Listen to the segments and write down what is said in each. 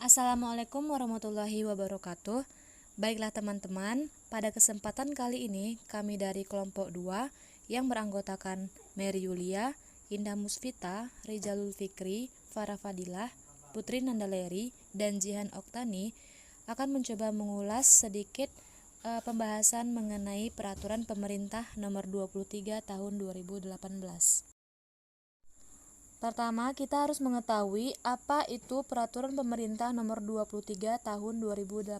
Assalamualaikum warahmatullahi wabarakatuh. Baiklah teman-teman, pada kesempatan kali ini kami dari kelompok 2 yang beranggotakan Mary Yulia, Indah Musfita, Rizalul Fikri, Farah Fadilah, Putri Nandaleri, dan Jihan Oktani akan mencoba mengulas sedikit pembahasan mengenai Peraturan Pemerintah Nomor 23 Tahun 2018. Pertama, kita harus mengetahui apa itu Peraturan Pemerintah Nomor 23 Tahun 2018.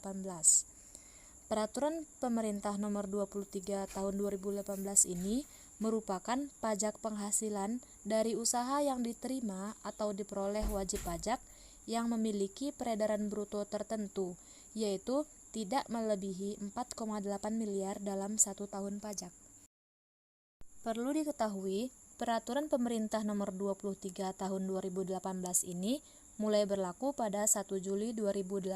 Peraturan Pemerintah Nomor 23 Tahun 2018 ini merupakan pajak penghasilan dari usaha yang diterima atau diperoleh wajib pajak yang memiliki peredaran bruto tertentu, yaitu tidak melebihi 4,8 miliar dalam 1 tahun pajak. Perlu diketahui, Peraturan Pemerintah Nomor 23 Tahun 2018 ini mulai berlaku pada 1 Juli 2018,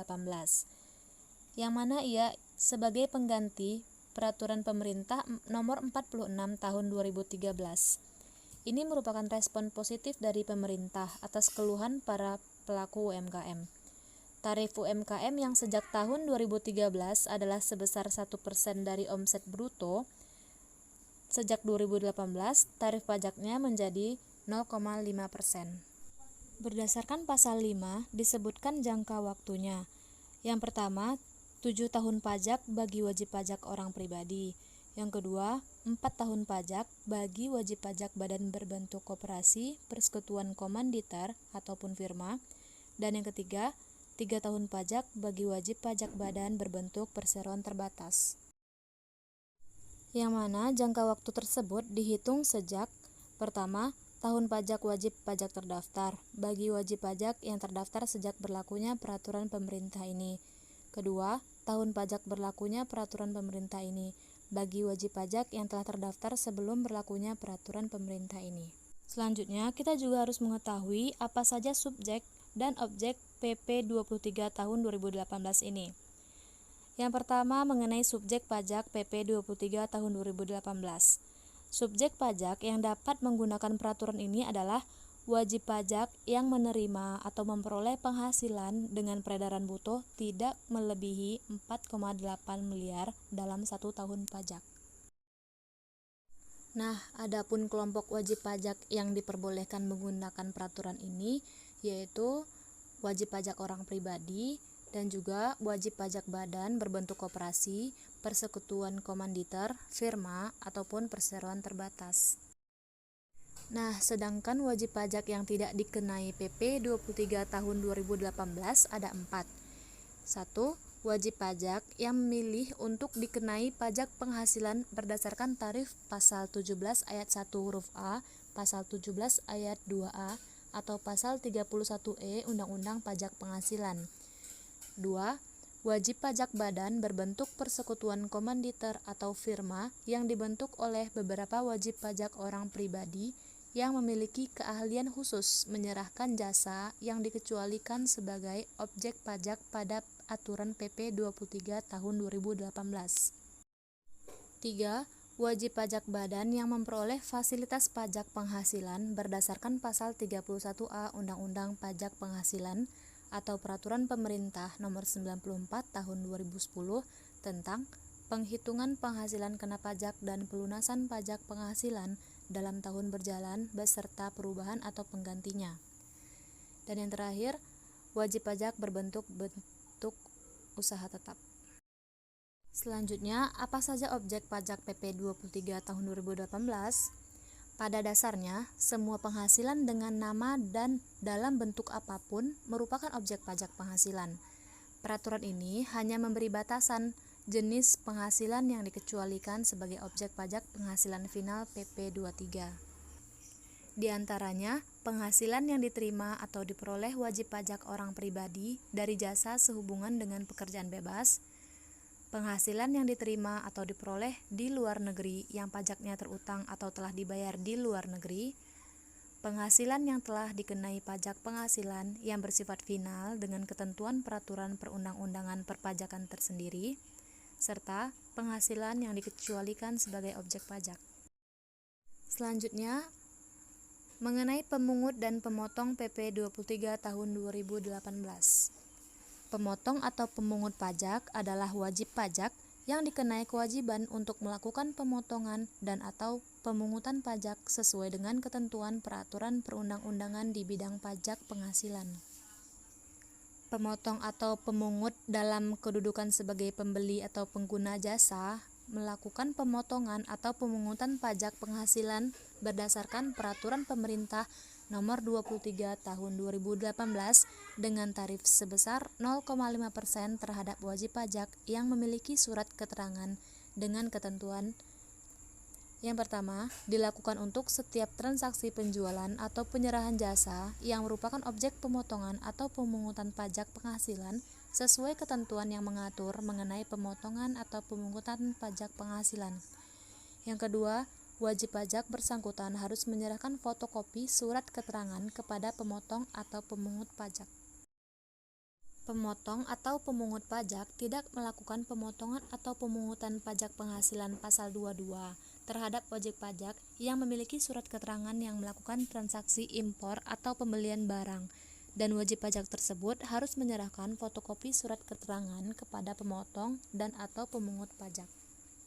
yang mana ia sebagai pengganti Peraturan Pemerintah Nomor 46 Tahun 2013. Ini merupakan respon positif dari pemerintah atas keluhan para pelaku UMKM. Tarif UMKM yang sejak tahun 2013 adalah sebesar 1% dari omset bruto. Sejak 2018, tarif pajaknya menjadi 0,5%. Berdasarkan pasal 5, disebutkan jangka waktunya. Yang pertama, 7 tahun pajak bagi wajib pajak orang pribadi. Yang kedua, 4 tahun pajak bagi wajib pajak badan berbentuk koperasi, persekutuan komanditer, ataupun firma. Dan yang ketiga, 3 tahun pajak bagi wajib pajak badan berbentuk perseroan terbatas. Yang mana jangka waktu tersebut dihitung sejak pertama, tahun pajak wajib pajak terdaftar bagi wajib pajak yang terdaftar sejak berlakunya peraturan pemerintah ini. Kedua, tahun pajak berlakunya peraturan pemerintah ini bagi wajib pajak yang telah terdaftar sebelum berlakunya peraturan pemerintah ini. Selanjutnya, kita juga harus mengetahui apa saja subjek dan objek PP 23 tahun 2018 ini. Yang pertama mengenai subjek pajak PP 23 tahun 2018. Subjek pajak yang dapat menggunakan peraturan ini adalah wajib pajak yang menerima atau memperoleh penghasilan dengan peredaran bruto tidak melebihi 4,8 miliar dalam 1 tahun pajak. Nah, adapun kelompok wajib pajak yang diperbolehkan menggunakan peraturan ini yaitu wajib pajak orang pribadi dan juga wajib pajak badan berbentuk koperasi, persekutuan komanditer, firma, ataupun perseroan terbatas. Nah, sedangkan wajib pajak yang tidak dikenai PP 23 tahun 2018 ada 4. 1. Wajib pajak yang memilih untuk dikenai pajak penghasilan berdasarkan tarif pasal 17 ayat 1 huruf A, pasal 17 ayat 2A, atau pasal 31E Undang-Undang Pajak Penghasilan. 2. Wajib pajak badan berbentuk persekutuan komanditer atau firma yang dibentuk oleh beberapa wajib pajak orang pribadi yang memiliki keahlian khusus menyerahkan jasa yang dikecualikan sebagai objek pajak pada aturan PP 23 tahun 2018. 3. Wajib pajak badan yang memperoleh fasilitas pajak penghasilan berdasarkan pasal 31A Undang-Undang Pajak Penghasilan atau Peraturan Pemerintah Nomor 94 Tahun 2010 tentang penghitungan penghasilan kena pajak dan pelunasan pajak penghasilan dalam tahun berjalan beserta perubahan atau penggantinya. Dan yang terakhir, wajib pajak berbentuk usaha tetap. Selanjutnya, apa saja objek pajak PP 23 tahun 2018? Pada dasarnya, semua penghasilan dengan nama dan dalam bentuk apapun merupakan objek pajak penghasilan. Peraturan ini hanya memberi batasan jenis penghasilan yang dikecualikan sebagai objek pajak penghasilan final PP 23. Di antaranya, penghasilan yang diterima atau diperoleh wajib pajak orang pribadi dari jasa sehubungan dengan pekerjaan bebas, penghasilan yang diterima atau diperoleh di luar negeri yang pajaknya terutang atau telah dibayar di luar negeri, penghasilan yang telah dikenai pajak penghasilan yang bersifat final dengan ketentuan peraturan perundang-undangan perpajakan tersendiri, serta penghasilan yang dikecualikan sebagai objek pajak. Selanjutnya, mengenai pemungut dan pemotong PP 23 tahun 2018. Pemotong atau pemungut pajak adalah wajib pajak yang dikenai kewajiban untuk melakukan pemotongan dan atau pemungutan pajak sesuai dengan ketentuan peraturan perundang-undangan di bidang pajak penghasilan. Pemotong atau pemungut dalam kedudukan sebagai pembeli atau pengguna jasa melakukan pemotongan atau pemungutan pajak penghasilan berdasarkan peraturan pemerintah nomor 23 tahun 2018 dengan tarif sebesar 0,5% terhadap wajib pajak yang memiliki surat keterangan dengan ketentuan. Yang pertama, dilakukan untuk setiap transaksi penjualan atau penyerahan jasa yang merupakan objek pemotongan atau pemungutan pajak penghasilan sesuai ketentuan yang mengatur mengenai pemotongan atau pemungutan pajak penghasilan. Yang kedua, wajib pajak bersangkutan harus menyerahkan fotokopi surat keterangan kepada pemotong atau pemungut pajak. Pemotong atau pemungut pajak tidak melakukan pemotongan atau pemungutan pajak penghasilan pasal 22 terhadap wajib pajak yang memiliki surat keterangan yang melakukan transaksi impor atau pembelian barang, dan wajib pajak tersebut harus menyerahkan fotokopi surat keterangan kepada pemotong dan atau pemungut pajak.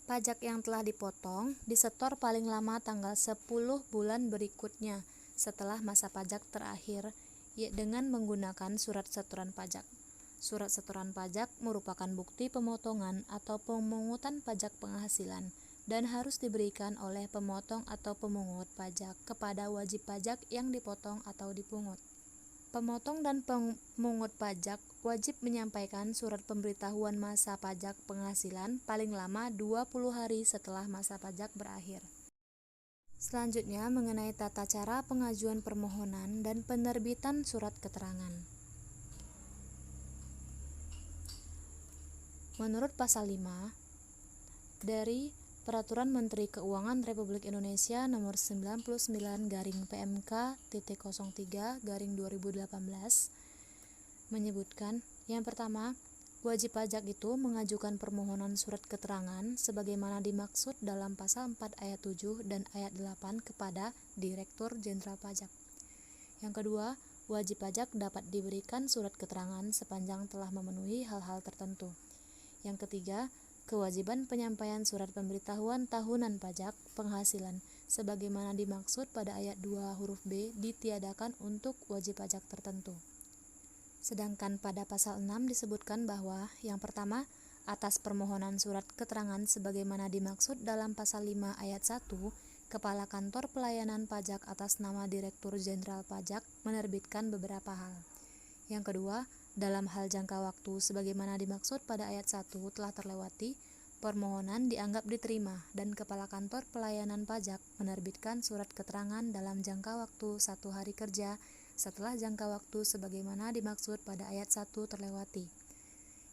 Pajak yang telah dipotong disetor paling lama tanggal 10 bulan berikutnya setelah masa pajak terakhir dengan menggunakan surat setoran pajak. Surat setoran pajak merupakan bukti pemotongan atau pemungutan pajak penghasilan dan harus diberikan oleh pemotong atau pemungut pajak kepada wajib pajak yang dipotong atau dipungut. Pemotong dan pemungut pajak wajib menyampaikan surat pemberitahuan masa pajak penghasilan paling lama 20 hari setelah masa pajak berakhir. Selanjutnya mengenai tata cara pengajuan permohonan dan penerbitan surat keterangan. Menurut pasal 5 dari Peraturan Menteri Keuangan Republik Indonesia Nomor 99-PMK-03-2018 menyebutkan, yang pertama, wajib pajak itu mengajukan permohonan surat keterangan sebagaimana dimaksud dalam pasal 4 ayat 7 dan ayat 8 kepada Direktur Jenderal Pajak. Yang kedua, wajib pajak dapat diberikan surat keterangan sepanjang telah memenuhi hal-hal tertentu. Yang ketiga, kewajiban penyampaian surat pemberitahuan tahunan pajak penghasilan sebagaimana dimaksud pada ayat 2 huruf B ditiadakan untuk wajib pajak tertentu. Sedangkan pada pasal 6 disebutkan bahwa yang pertama, atas permohonan surat keterangan sebagaimana dimaksud dalam pasal 5 ayat 1, Kepala Kantor Pelayanan Pajak atas nama Direktur Jenderal Pajak menerbitkan beberapa hal. Yang kedua, dalam hal jangka waktu sebagaimana dimaksud pada ayat 1 telah terlewati, permohonan dianggap diterima dan Kepala Kantor Pelayanan Pajak menerbitkan surat keterangan dalam jangka waktu 1 hari kerja setelah jangka waktu sebagaimana dimaksud pada ayat 1 terlewati.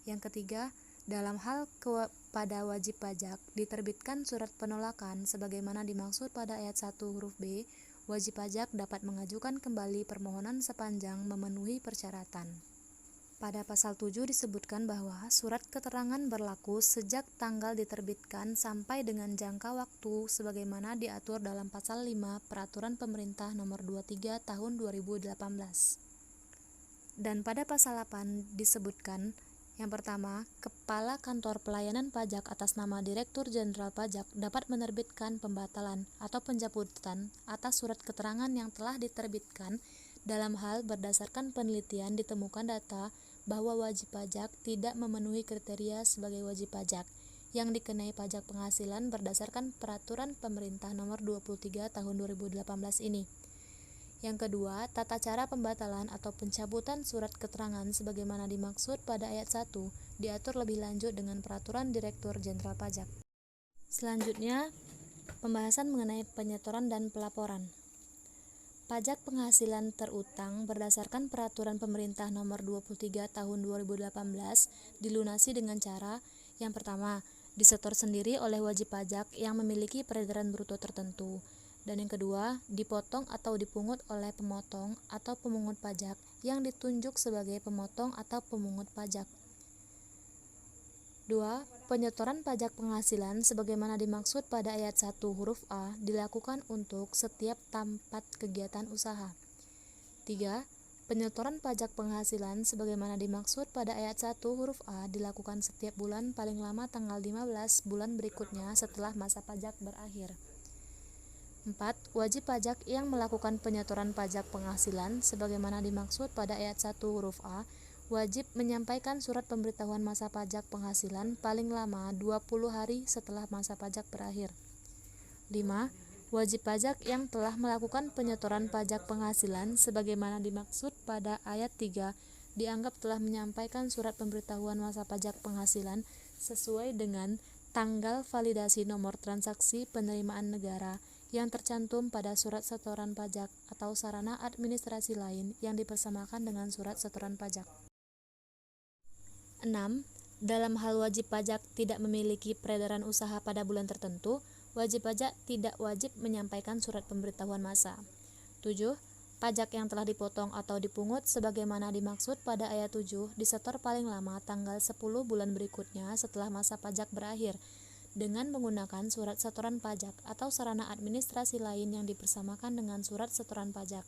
Yang ketiga, dalam hal pada wajib pajak diterbitkan surat penolakan sebagaimana dimaksud pada ayat 1 huruf B, wajib pajak dapat mengajukan kembali permohonan sepanjang memenuhi persyaratan. Pada pasal 7 disebutkan bahwa surat keterangan berlaku sejak tanggal diterbitkan sampai dengan jangka waktu sebagaimana diatur dalam pasal 5 Peraturan Pemerintah Nomor 23 Tahun 2018. Dan pada pasal 8 disebutkan, yang pertama, Kepala Kantor Pelayanan Pajak atas nama Direktur Jenderal Pajak dapat menerbitkan pembatalan atau pencabutan atas surat keterangan yang telah diterbitkan dalam hal berdasarkan penelitian ditemukan data bahwa wajib pajak tidak memenuhi kriteria sebagai wajib pajak yang dikenai pajak penghasilan berdasarkan Peraturan Pemerintah Nomor 23 Tahun 2018 ini. Yang kedua, tata cara pembatalan atau pencabutan surat keterangan sebagaimana dimaksud pada ayat 1 diatur lebih lanjut dengan Peraturan Direktur Jenderal Pajak. Selanjutnya, pembahasan mengenai penyetoran dan pelaporan. Pajak penghasilan terutang berdasarkan Peraturan Pemerintah Nomor 23 Tahun 2018 dilunasi dengan cara yang pertama, disetor sendiri oleh wajib pajak yang memiliki peredaran bruto tertentu, dan yang kedua, dipotong atau dipungut oleh pemotong atau pemungut pajak yang ditunjuk sebagai pemotong atau pemungut pajak. 2. Penyetoran pajak penghasilan sebagaimana dimaksud pada ayat 1 huruf A dilakukan untuk setiap tempat kegiatan usaha. 3. Penyetoran pajak penghasilan sebagaimana dimaksud pada ayat 1 huruf A dilakukan setiap bulan paling lama tanggal 15 bulan berikutnya setelah masa pajak berakhir. 4. Wajib pajak yang melakukan penyetoran pajak penghasilan sebagaimana dimaksud pada ayat 1 huruf A wajib menyampaikan surat pemberitahuan masa pajak penghasilan paling lama 20 hari setelah masa pajak berakhir. 5. Wajib pajak yang telah melakukan penyetoran pajak penghasilan sebagaimana dimaksud pada ayat 3 dianggap telah menyampaikan surat pemberitahuan masa pajak penghasilan sesuai dengan tanggal validasi nomor transaksi penerimaan negara yang tercantum pada surat setoran pajak atau sarana administrasi lain yang dipersamakan dengan surat setoran pajak. 6. Dalam hal wajib pajak tidak memiliki peredaran usaha pada bulan tertentu, wajib pajak tidak wajib menyampaikan surat pemberitahuan masa. 7. Pajak yang telah dipotong atau dipungut sebagaimana dimaksud pada ayat 7 disetor paling lama tanggal 10 bulan berikutnya setelah masa pajak berakhir dengan menggunakan surat setoran pajak atau sarana administrasi lain yang dipersamakan dengan surat setoran pajak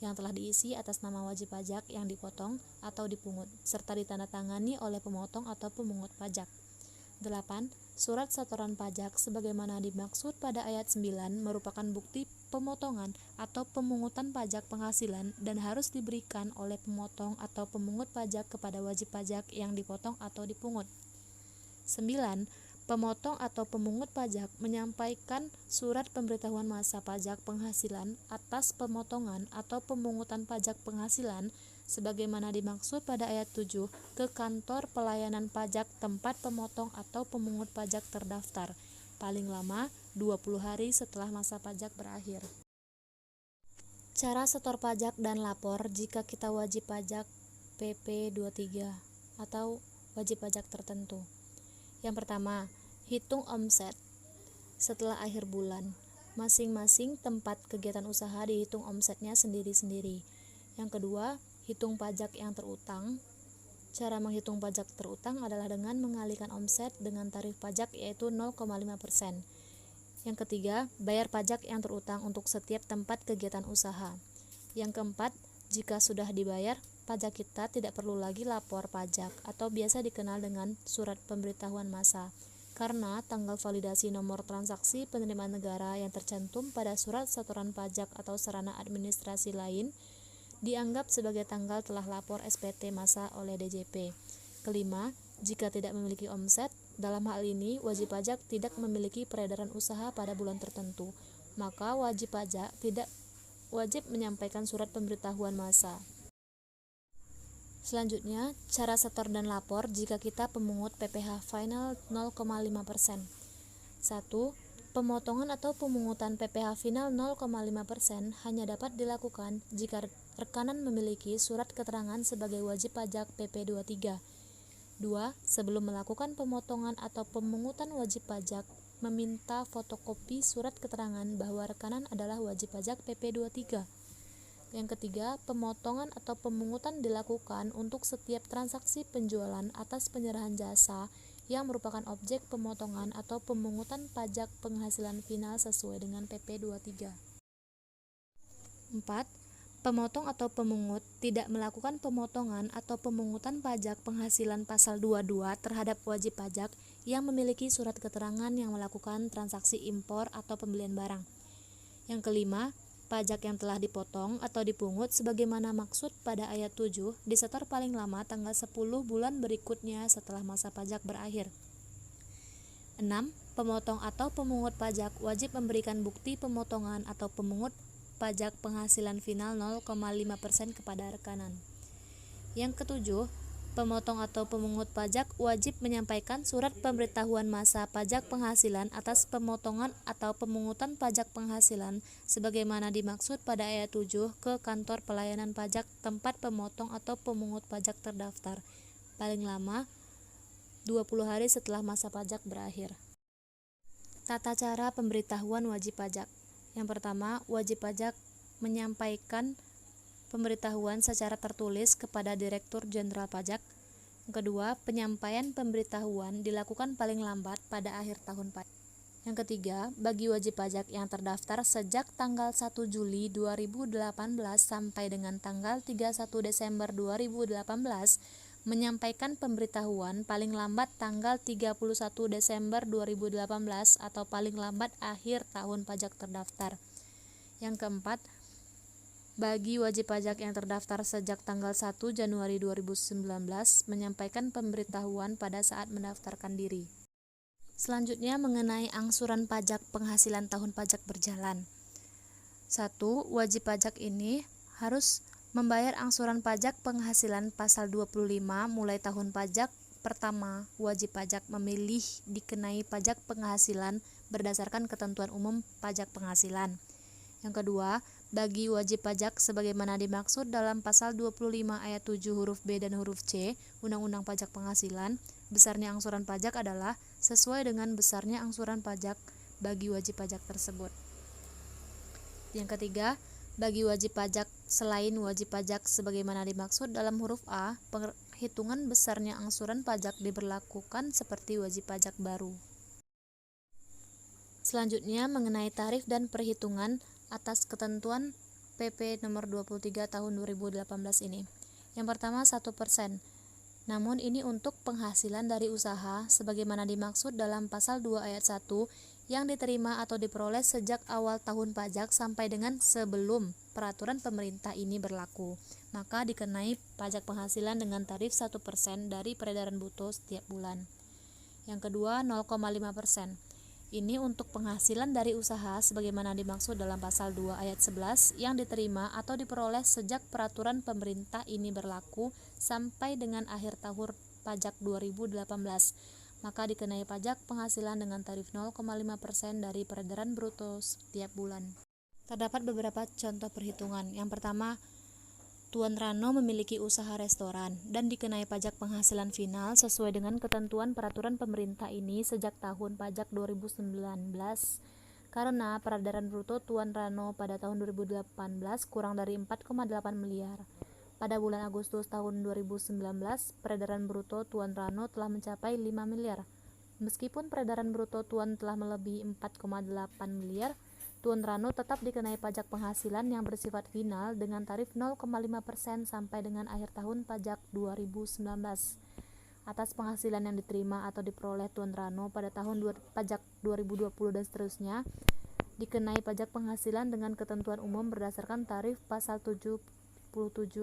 yang telah diisi atas nama wajib pajak yang dipotong atau dipungut serta ditandatangani oleh pemotong atau pemungut pajak. 8. Surat setoran pajak sebagaimana dimaksud pada ayat 9 merupakan bukti pemotongan atau pemungutan pajak penghasilan dan harus diberikan oleh pemotong atau pemungut pajak kepada wajib pajak yang dipotong atau dipungut. 9. Pemotong atau pemungut pajak menyampaikan surat pemberitahuan masa pajak penghasilan atas pemotongan atau pemungutan pajak penghasilan sebagaimana dimaksud pada ayat 7 ke kantor pelayanan pajak tempat pemotong atau pemungut pajak terdaftar paling lama 20 hari setelah masa pajak berakhir. Cara setor pajak dan lapor jika kita wajib pajak PP 23 atau wajib pajak tertentu. Yang pertama, hitung omset setelah akhir bulan. Masing-masing tempat kegiatan usaha dihitung omsetnya sendiri-sendiri. Yang kedua, hitung pajak yang terutang. Cara menghitung pajak terutang adalah dengan mengalihkan omset dengan tarif pajak yaitu 0,5%. Yang ketiga, bayar pajak yang terutang untuk setiap tempat kegiatan usaha. Yang keempat, jika sudah dibayar, pajak kita tidak perlu lagi lapor pajak atau biasa dikenal dengan surat pemberitahuan masa karena tanggal validasi nomor transaksi penerimaan negara yang tercantum pada surat setoran pajak atau sarana administrasi lain dianggap sebagai tanggal telah lapor SPT masa oleh DJP. Kelima, jika tidak memiliki omset, dalam hal ini wajib pajak tidak memiliki peredaran usaha pada bulan tertentu, maka wajib pajak tidak wajib menyampaikan surat pemberitahuan masa. Selanjutnya, cara setor dan lapor jika kita pemungut PPh final 0,5%. 1. Pemotongan atau pemungutan PPh final 0,5% hanya dapat dilakukan jika rekanan memiliki surat keterangan sebagai wajib pajak PP 23. 2. Sebelum melakukan pemotongan atau pemungutan wajib pajak, meminta fotokopi surat keterangan bahwa rekanan adalah wajib pajak PP 23. Yang ketiga, pemotongan atau pemungutan dilakukan untuk setiap transaksi penjualan atas penyerahan jasa yang merupakan objek pemotongan atau pemungutan pajak penghasilan final sesuai dengan PP 23. 4. Pemotong atau pemungut tidak melakukan pemotongan atau pemungutan pajak penghasilan pasal 22 terhadap wajib pajak yang memiliki surat keterangan yang melakukan transaksi impor atau pembelian barang. Yang kelima, pajak yang telah dipotong atau dipungut sebagaimana maksud pada ayat 7 disetor paling lama tanggal 10 bulan berikutnya setelah masa pajak berakhir. 6. Pemotong atau pemungut pajak wajib memberikan bukti pemotongan atau pemungut pajak penghasilan final 0,5% kepada rekanan. Yang ketujuh, pemotong atau pemungut pajak wajib menyampaikan surat pemberitahuan masa pajak penghasilan atas pemotongan atau pemungutan pajak penghasilan sebagaimana dimaksud pada ayat 7 ke kantor pelayanan pajak tempat pemotong atau pemungut pajak terdaftar paling lama 20 hari setelah masa pajak berakhir. Tata cara pemberitahuan wajib pajak. Yang pertama, wajib pajak menyampaikan pemberitahuan secara tertulis kepada Direktur Jenderal Pajak. Kedua, penyampaian pemberitahuan dilakukan paling lambat pada akhir tahun pajak. Yang ketiga, bagi wajib pajak yang terdaftar sejak tanggal 1 Juli 2018 sampai dengan tanggal 31 Desember 2018, menyampaikan pemberitahuan paling lambat tanggal 31 Desember 2018 atau paling lambat akhir tahun pajak terdaftar. Yang keempat, bagi wajib pajak yang terdaftar sejak tanggal 1 Januari 2019, menyampaikan pemberitahuan pada saat mendaftarkan diri. Selanjutnya mengenai angsuran pajak penghasilan tahun pajak berjalan. 1. Wajib pajak ini harus membayar angsuran pajak penghasilan pasal 25 mulai tahun pajak pertama. Wajib pajak memilih dikenai pajak penghasilan berdasarkan ketentuan umum pajak penghasilan. Yang kedua, bagi wajib pajak sebagaimana dimaksud dalam pasal 25 ayat 7 huruf B dan huruf C Undang-Undang Pajak Penghasilan, besarnya angsuran pajak adalah sesuai dengan besarnya angsuran pajak bagi wajib pajak tersebut. Yang ketiga, bagi wajib pajak selain wajib pajak sebagaimana dimaksud dalam huruf A, perhitungan besarnya angsuran pajak diberlakukan seperti wajib pajak baru. Selanjutnya mengenai tarif dan perhitungan atas ketentuan PP nomor 23 tahun 2018 ini. Yang pertama 1%. Namun ini untuk penghasilan dari usaha sebagaimana dimaksud dalam pasal 2 ayat 1 yang diterima atau diperoleh sejak awal tahun pajak sampai dengan sebelum peraturan pemerintah ini berlaku, maka dikenai pajak penghasilan dengan tarif 1% dari peredaran bruto setiap bulan. Yang kedua 0,5%. Ini untuk penghasilan dari usaha sebagaimana dimaksud dalam pasal 2 ayat 11 yang diterima atau diperoleh sejak peraturan pemerintah ini berlaku sampai dengan akhir tahun pajak 2018, maka dikenai pajak penghasilan dengan tarif 0,5% dari peredaran bruto setiap bulan. Terdapat beberapa contoh perhitungan. Yang pertama, Tuan Rano memiliki usaha restoran dan dikenai pajak penghasilan final sesuai dengan ketentuan peraturan pemerintah ini sejak tahun pajak 2019 karena peredaran bruto Tuan Rano pada tahun 2018 kurang dari 4,8 miliar. Pada bulan Agustus tahun 2019, peredaran bruto Tuan Rano telah mencapai 5 miliar. Meskipun peredaran bruto Tuan telah melebihi 4,8 miliar, Tuan Rano tetap dikenai pajak penghasilan yang bersifat final dengan tarif 0,5% sampai dengan akhir tahun pajak 2019 atas penghasilan yang diterima atau diperoleh Tuan Rano pada tahun pajak 2020 dan seterusnya, dikenai pajak penghasilan dengan ketentuan umum berdasarkan tarif pasal 77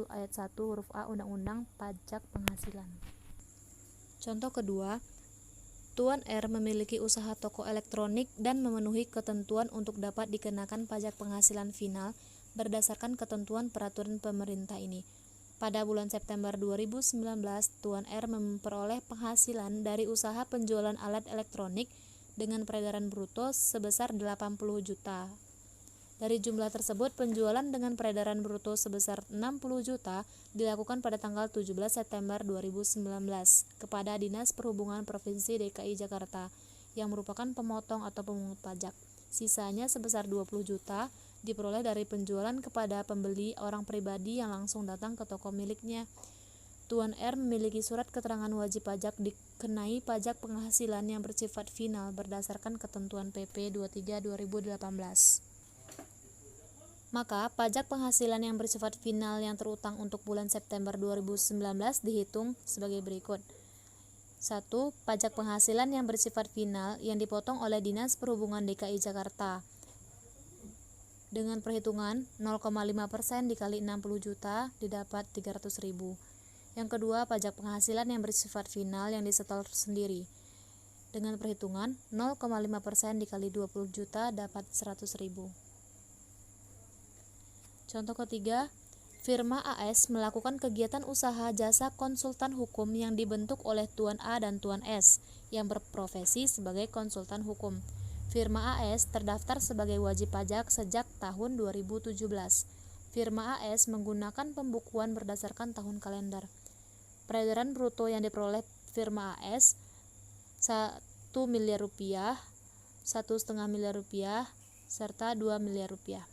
ayat 1 huruf A Undang-Undang Pajak Penghasilan. Contoh kedua, Tuan R memiliki usaha toko elektronik dan memenuhi ketentuan untuk dapat dikenakan pajak penghasilan final berdasarkan ketentuan peraturan pemerintah ini. Pada bulan September 2019, Tuan R memperoleh penghasilan dari usaha penjualan alat elektronik dengan peredaran bruto sebesar 80 juta. Dari jumlah tersebut, penjualan dengan peredaran bruto sebesar 60 juta dilakukan pada tanggal 17 September 2019 kepada Dinas Perhubungan Provinsi DKI Jakarta yang merupakan pemotong atau pemungut pajak. Sisanya sebesar 20 juta diperoleh dari penjualan kepada pembeli orang pribadi yang langsung datang ke toko miliknya. Tuan R memiliki surat keterangan wajib pajak dikenai pajak penghasilan yang bersifat final berdasarkan ketentuan PP 23 2018. Maka, pajak penghasilan yang bersifat final yang terutang untuk bulan September 2019 dihitung sebagai berikut. 1. Pajak penghasilan yang bersifat final yang dipotong oleh Dinas Perhubungan DKI Jakarta dengan perhitungan 0,5% dikali 60 juta didapat 300.000. Yang kedua, pajak penghasilan yang bersifat final yang disetor sendiri dengan perhitungan 0,5% dikali 20 juta dapat 100.000. Contoh ketiga, firma AS melakukan kegiatan usaha jasa konsultan hukum yang dibentuk oleh Tuan A dan Tuan S yang berprofesi sebagai konsultan hukum. Firma AS terdaftar sebagai wajib pajak sejak tahun 2017. Firma AS menggunakan pembukuan berdasarkan tahun kalender. Peredaran bruto yang diperoleh firma AS 1 miliar rupiah, 1,5 miliar rupiah, serta 2 miliar rupiah.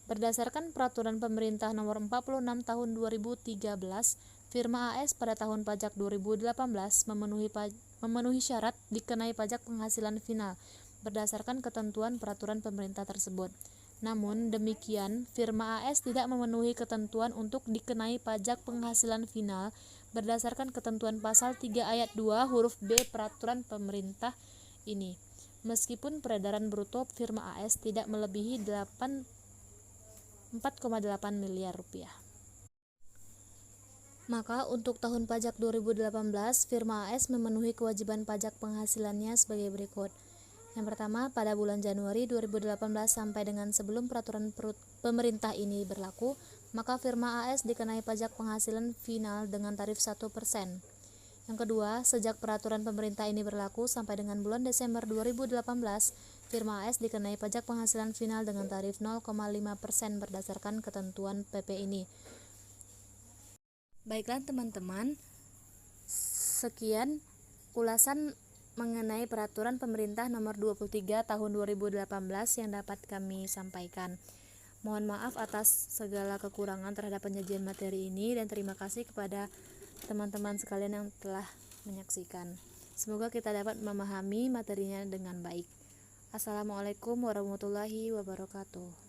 Berdasarkan Peraturan Pemerintah Nomor 46 Tahun 2013, firma AS pada tahun pajak 2018 memenuhi syarat dikenai pajak penghasilan final berdasarkan ketentuan peraturan pemerintah tersebut. Namun demikian, firma AS tidak memenuhi ketentuan untuk dikenai pajak penghasilan final berdasarkan ketentuan pasal 3 ayat 2 huruf B peraturan pemerintah ini. Meskipun peredaran bruto firma AS tidak melebihi 4,8 miliar rupiah. Maka untuk tahun pajak 2018, firma AS memenuhi kewajiban pajak penghasilannya sebagai berikut. Yang pertama, pada bulan Januari 2018 sampai dengan sebelum peraturan pemerintah ini berlaku, maka firma AS dikenai pajak penghasilan final dengan tarif 1%. Yang kedua, sejak peraturan pemerintah ini berlaku sampai dengan bulan Desember 2018, firma AS dikenai pajak penghasilan final dengan tarif 0,5% berdasarkan ketentuan PP ini. Baiklah teman-teman, sekian ulasan mengenai peraturan pemerintah nomor 23 tahun 2018 yang dapat kami sampaikan. Mohon maaf atas segala kekurangan terhadap penyajian materi ini dan terima kasih kepada teman-teman sekalian yang telah menyaksikan. Semoga kita dapat memahami materinya dengan baik. Assalamualaikum warahmatullahi wabarakatuh.